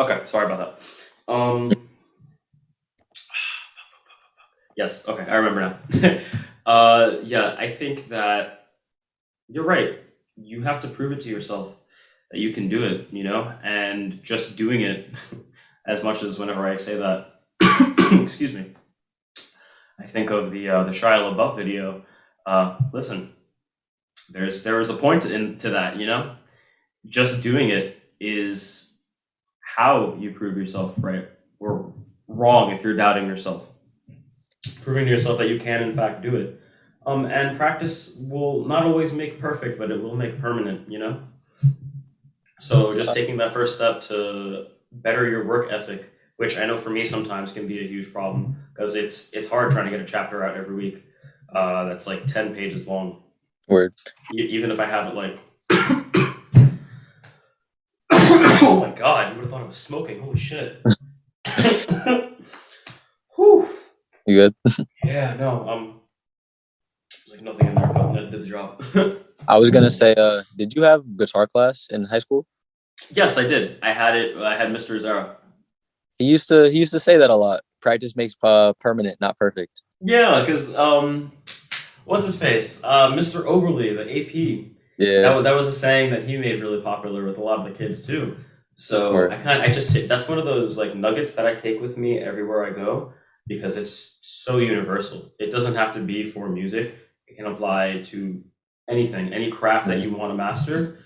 Okay, sorry about that. Yes, okay, I remember now. Yeah, I think that you're right. You have to prove it to yourself that you can do it, and just doing it as much as whenever I say that, excuse me, I think of the Shia LaBeouf video. Listen, there is a point into that, just doing it is how you prove yourself right or wrong if you're doubting yourself. Proving to yourself that you can, in fact, do it. And practice will not always make perfect, but it will make permanent. So just taking that first step to better your work ethic, which I know for me sometimes can be a huge problem because it's hard trying to get a chapter out every week. That's like 10 pages long. Word. Even if I have it like, oh my god, you would have thought I was smoking. Holy shit. Whew. You good? Yeah, no, there's like nothing in there, but that did the job. I was gonna say, did you have guitar class in high school? Yes, I did. I had it. I had Mr. Zara. He used to say that a lot. Practice makes permanent, not perfect. Yeah, because what's his face? Mr. Oberly, the AP. Yeah. That was a saying that he made really popular with a lot of the kids too. So Word. I just take that's one of those like nuggets that I take with me everywhere I go because it's so universal. It doesn't have to be for music. It can apply to anything, any craft that you want to master.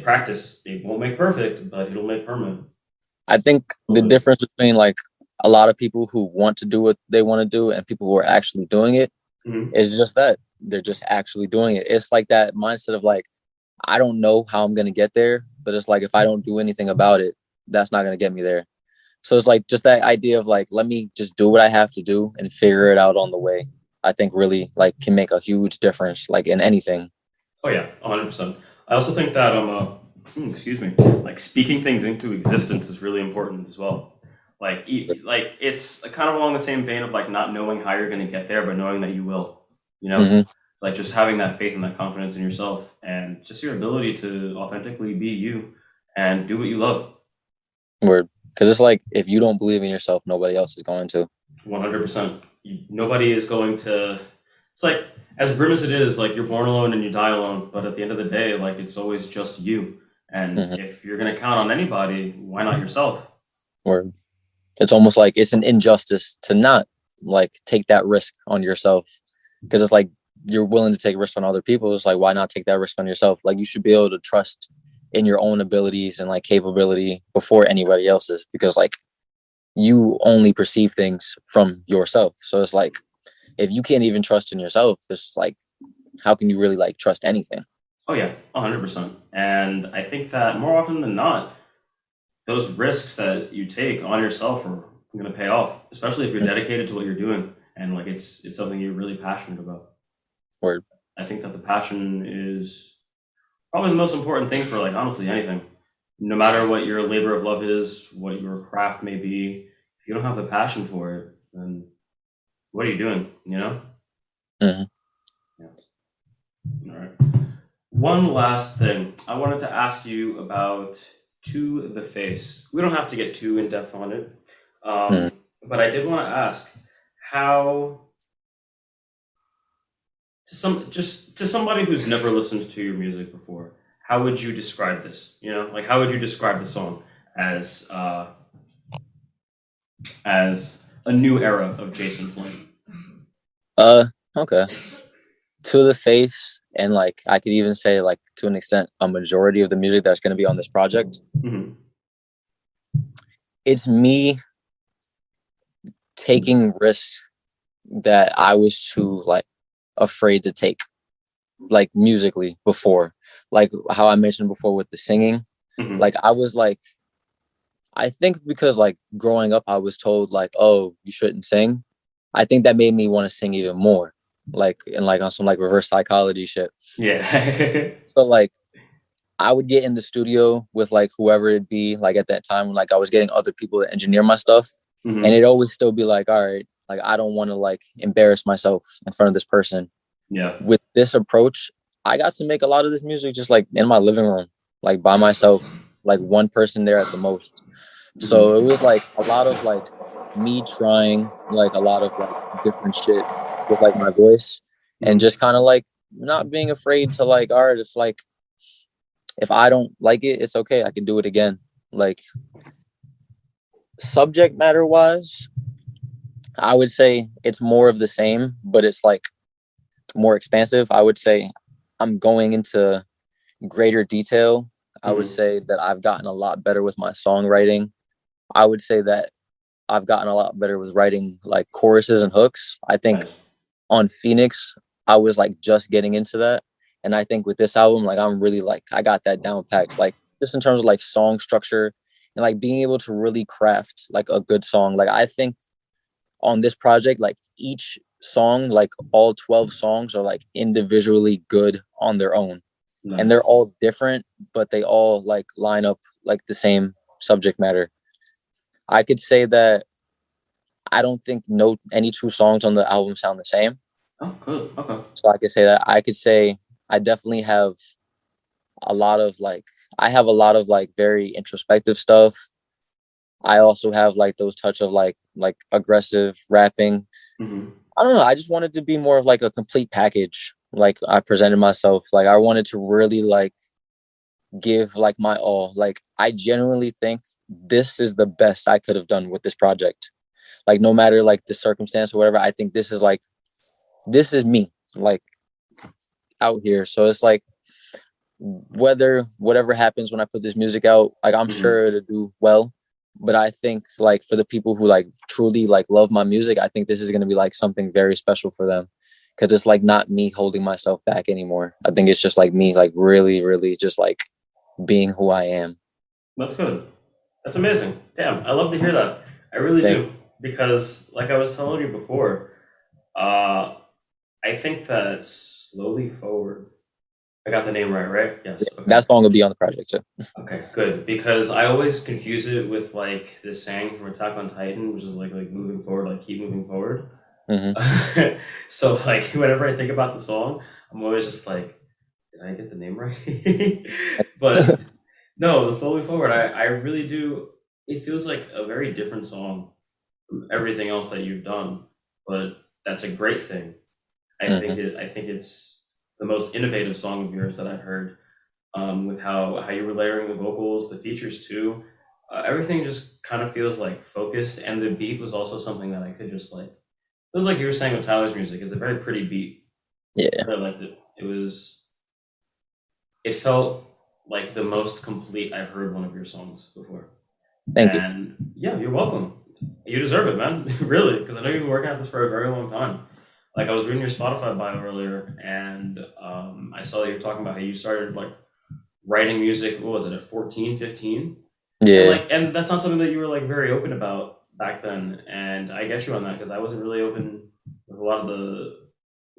Practice. It won't make perfect, but it'll make permanent. I think the Love it. difference between like a lot of people who want to do what they want to do and people who are actually doing it Mhm. is just that they're just actually doing it. It's like that mindset of like, I don't know how I'm gonna get there, but it's like if I don't do anything about it, that's not gonna get me there. So it's like just that idea of like, let me just do what I have to do and figure it out on the way. I think really like can make a huge difference, like in anything. Oh yeah, 100%. I also think that excuse me, like speaking things into existence is really important as well. Like it's kind of along the same vein of like not knowing how you're going to get there, but knowing that you will. You know, Mm-hmm. like just having that faith and that confidence in yourself, and just your ability to authentically be you and do what you love. Word. Because it's like if you don't believe in yourself, nobody else is going to. 100%. Nobody is going to. It's like as grim as it is, like you're born alone and you die alone. But at the end of the day, like it's always just you. And Mm-hmm. if you're gonna count on anybody, why not yourself? Word. It's almost like it's an injustice to not like take that risk on yourself. Because it's like you're willing to take risks on other people. It's like why not take that risk on yourself? Like you should be able to trust in your own abilities and like capability before anybody else's. Because like you only perceive things from yourself. So it's like if you can't even trust in yourself, it's like how can you really like trust anything? Oh yeah, 100%. And I think that more often than not, those risks that you take on yourself are gonna pay off, especially if you're dedicated to what you're doing and like it's something you're really passionate about. Word. I think that the passion is probably the most important thing for like honestly anything. No matter what your labor of love is, what your craft may be, if you don't have the passion for it, then what are you doing? Mm-hmm. Yeah. All right. One last thing. I wanted to ask you about To the Face. We don't have to get too in depth on it. Mm-hmm. But I did want to ask how to somebody who's never listened to your music before, how would you describe this? Like how would you describe the song as as a new era of Jason Flynn? Okay. To the face, and like I could even say like to an extent a majority of the music that's going to be on this project, Mm-hmm. it's me taking risks that I was too like afraid to take, like musically before, like how I mentioned before with the singing. Mm-hmm. Like I was like, I think because like growing up I was told like, oh, you shouldn't sing. I think that made me want to sing even more, like and like on some like reverse psychology shit. Yeah. So like I would get in the studio with like whoever it be, like at that time, like I was getting other people to engineer my stuff. And Mm-hmm. it'd always still be like, all right, like I don't want to like embarrass myself in front of this person. Yeah. With this approach, I got to make a lot of this music just like in my living room, like by myself, like one person there at the most. So it was like a lot of like me trying like a lot of like different shit with like my voice, and Mm-hmm. just kind of like not being afraid to like, all right, if I don't like it, it's okay. I can do it again. Like subject matter wise, I would say it's more of the same, but it's like more expansive. I would say I'm going into greater detail. I would Mm-hmm. say that I've gotten a lot better with my songwriting. I would say that I've gotten a lot better with writing like choruses and hooks. I think Nice. on Phoenix, I was like just getting into that. And I think with this album, like I'm really like I got that down packed. Like just in terms of like song structure and like being able to really craft like a good song. Like I think on this project, like each song, like all 12 songs are like individually good on their own. And they're Nice. all different, but they all like line up like the same subject matter. I could say that I don't think no any two songs on the album sound the same. Oh, good. Okay. So I could say that I could say I definitely have a lot of like I have a lot of like very introspective stuff. I also have like those touch of like aggressive rapping. Mm-hmm. I don't know. I just wanted to be more of like a complete package. Like I presented myself. Like I wanted to really like give like my all. Like I genuinely think this is the best I could have done with this project. Like no matter like the circumstance or whatever, I think this is me like out here. So it's like whether whatever happens when I put this music out, like I'm Mm-hmm. sure it'll do well. But I think like for the people who like truly like love my music, I think this is gonna be like something very special for them. Cause it's like not me holding myself back anymore. I think it's just like me like really, really just like being who I am. That's good. That's amazing. Damn, I love to hear that. I really Thank do. Because, like I was telling you before, uh, I think that slowly forward. I got the name right, right? you. Yes. Okay. That song will be on the project too. Okay. Good. Because I always confuse it with like this saying from Attack on Titan, which is like moving forward, like keep moving forward. Mm-hmm. So like whenever I think about the song, I'm always just like, did I get the name right? But no, slowly forward. I really do. It feels like a very different song from everything else that you've done, but that's a great thing. Mm-hmm. I think it's the most innovative song of yours that I've heard. With how you were layering the vocals, the features too. Everything just kind of feels like focused, and the beat was also something that I could just like. It was like you were saying with Tyler's music. It's a very pretty beat. Yeah. I really liked it. It felt like the most complete I've heard one of your songs before. Thank you. And yeah, you're welcome. You deserve it, man. Really, because I know you've been working at this for a very long time. Like I was reading your Spotify bio earlier, and I saw that you were talking about how you started like writing music. What was it at 14, 15? And Yeah. like, and that's not something that you were like very open about back then. And I get you on that because I wasn't really open with a lot of the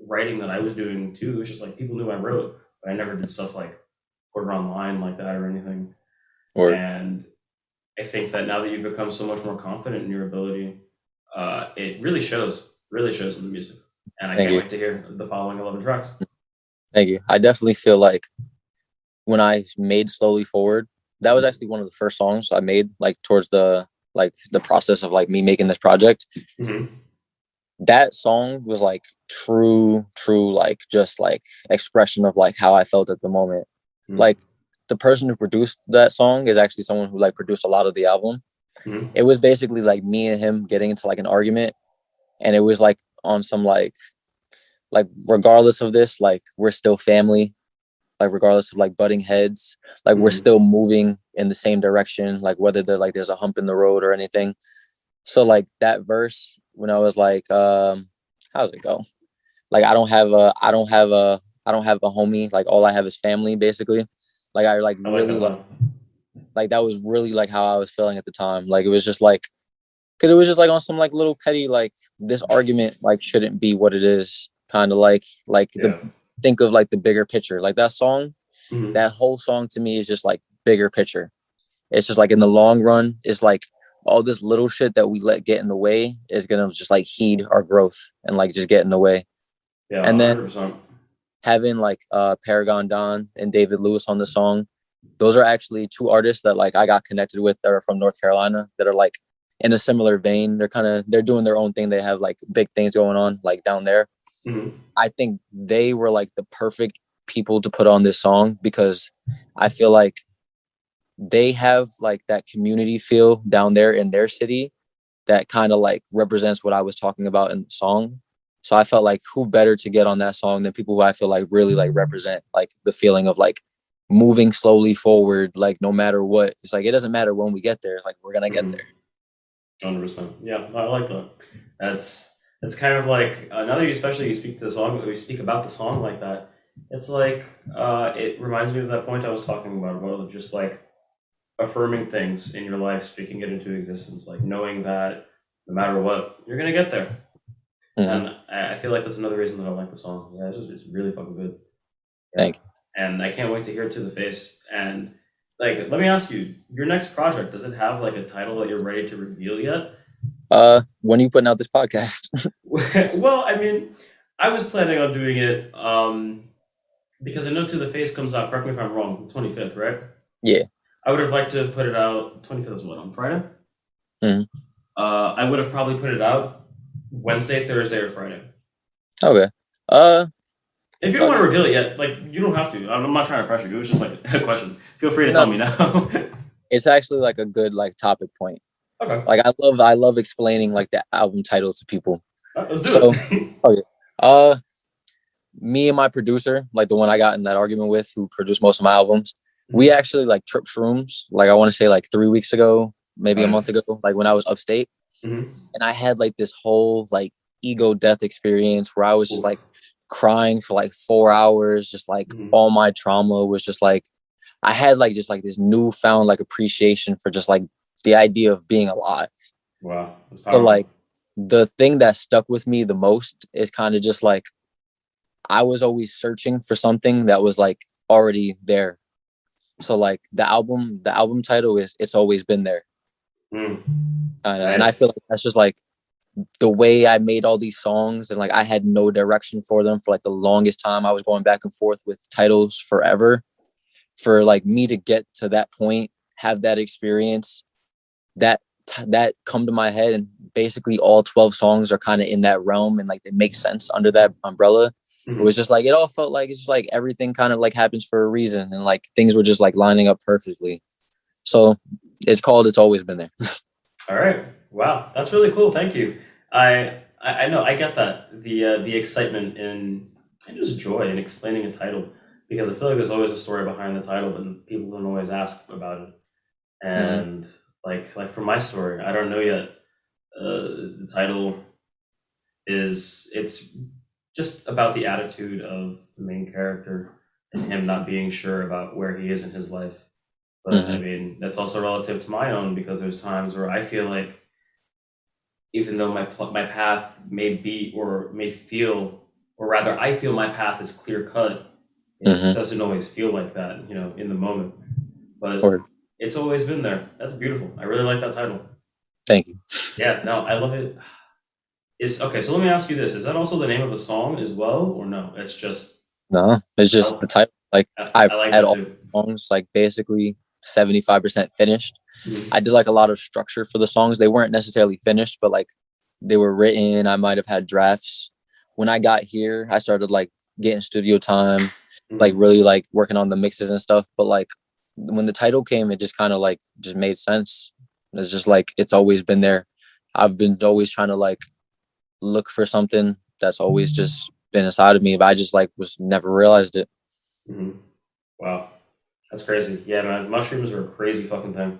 writing that I was doing too. It was just like people knew I wrote, but I never did stuff like put it online like that or anything. Or And I think that now that you've become so much more confident in your ability, it really shows in the music. And I thank can't you. wait to hear the following 11 tracks. Thank you. I definitely feel like when I made Slowly Forward, that was actually one of the first songs I made, like towards the process of like me making this project. Mm-hmm. That song was like true, like just like expression of like how I felt at the moment. Mm-hmm. Like the person who produced that song is actually someone who like produced a lot of the album. Mm-hmm. It was basically like me and him getting into like an argument, and it was like on some like regardless of this, like we're still family, like regardless of like butting heads, like we're Mm-hmm. still moving in the same direction, like whether they're like there's a hump in the road or anything. So like that verse when I was like how's it go, like I don't have a homie, like all I have is family basically. Like I like I like really that line. like that was really like how I was feeling at the time. Like it was just like because it was just like on some like little petty like this argument like shouldn't be what it is, kind of like the Yeah. think of like the bigger picture. Like that song, Mm-hmm. that whole song to me is just like bigger picture. It's just like in the long run, it's like all this little shit that we let get in the way is gonna just like heed our growth and like just get in the way. Yeah, And then 100%. having like Paragon Don and David Lewis on the song, Those are actually two artists that like I got connected with that are from North Carolina that are like in a similar vein. They're doing their own thing. They have like big things going on like down there. Mm-hmm. I think they were like the perfect people to put on this song because I feel like they have like that community feel down there in their city that kind of like represents what I was talking about in the song. So I felt like who better to get on that song than people who I feel like really like represent like the feeling of like moving slowly forward, like no matter what. It's like it doesn't matter when we get there, like we're gonna get Mm-hmm. there. 100%. Yeah, I like that. That's kind of like now that you especially you speak to the song, we speak about the song like that. It's like it reminds me of that point I was talking about just like affirming things in your life, speaking it into existence, like knowing that no matter what, you're gonna get there. Mm-hmm. And I feel like that's another reason that I like the song. Yeah, it's really fucking good. Yeah, Thank and I can't wait to hear it to the face. And like, let me ask you, your next project, does it have like a title that you're ready to reveal yet? you. When are you putting out this podcast? Well, I mean, I was planning on doing it because I know To the Face comes out, correct me if I'm wrong, 25th, right? Yeah. I would have liked to put it out, 25th is what, on Friday? Mm-hmm. I would have probably put it out Wednesday, Thursday, or Friday. Okay. If you don't want to reveal it yet, like, you don't have to. I'm not trying to pressure you. It was just like a question. Feel free to No, tell me now. it's actually like a good like topic point. Okay. Like I love explaining like the album title to people. Let's do So it. okay. Uh Me and my producer, like the one I got in that argument with who produced most of my albums, we actually like tripped shrooms, like I want to say like 3 weeks ago, maybe a month Nice. ago, like when I was upstate. Mm-hmm. And I had like this whole like ego death experience where I was just like Oof. crying for like 4 hours, just like Mm-hmm. all my trauma was just like I had like just like this newfound like appreciation for just like the idea of being alive. Wow. That's So powerful. like the thing that stuck with me the most is kind of just like I was always searching for something that was like already there. So like the album title is It's Always Been There. Mm. And I feel Nice. like that's just like the way I made all these songs and like I had no direction for them for like the longest time. I was going back and forth with titles forever. For like me to get to that point, have that experience, that come to my head, and basically all 12 songs are kind of in that realm and like they make sense under that umbrella. It was Mm-hmm. just like it all felt like it's just like everything kind of like happens for a reason and like things were just like lining up perfectly. So it's called It's Always Been There. All right. Wow. That's really cool. Thank you. I know I get that the excitement and just joy in explaining a title because I feel like there's always a story behind the title and people don't always ask about it. Mm-hmm. And like for my story, I don't know yet. The title is it's just about the attitude of the main character and him not being sure about where he is in his life. But I Mm-hmm. mean, that's also relative to my own because there's times where I feel like even though my path may be or may feel, or rather, I feel my path is clear cut. It Mm-hmm. doesn't always feel like that, in the moment. But Word. it's always been there. That's beautiful. I really like that title. Thank you. Yeah, no, I love it. Is okay. So let me ask you this: Is that also the name of a song as well, or no? It's just No, it's just the oh, title. Like I I've like had that all too. the songs like basically 75% finished. I Mhm. did like a lot of structure for the songs. They weren't necessarily finished, but like they were written. I might have had drafts. When I got here, I started like getting studio time, like Mhm. really like working on the mixes and stuff. But like when the title came, it just kind of like just made sense. It's just like it's always been there. I've been always trying to like look for something that's always just been inside of me, but I just like was never realized it. Mhm. Wow, that's crazy. Yeah, man, mushrooms are a crazy fucking thing.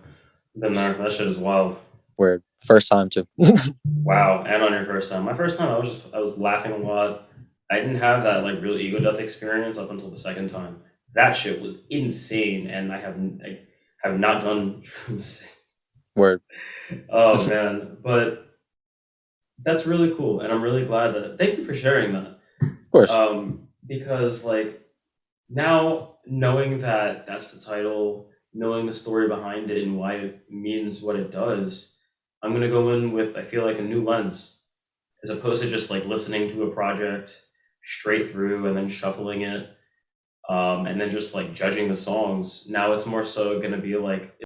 Been there. That shit is wild. Where first time too. Wow, and on your first time. My first time, I was laughing a lot. I didn't have that like real ego death experience up until the second time. That shit was insane, and I have not done shrooms since. Where Oh man, but that's really cool, and I'm really glad that. Thank you for sharing that. of course. Because like now knowing that that's the title, knowing the story behind it and why it means what it does, I'm gonna go in with I feel like a new lens as opposed to just like listening to a project straight through and then shuffling it. and then just like judging the songs. Now it's more so going to be like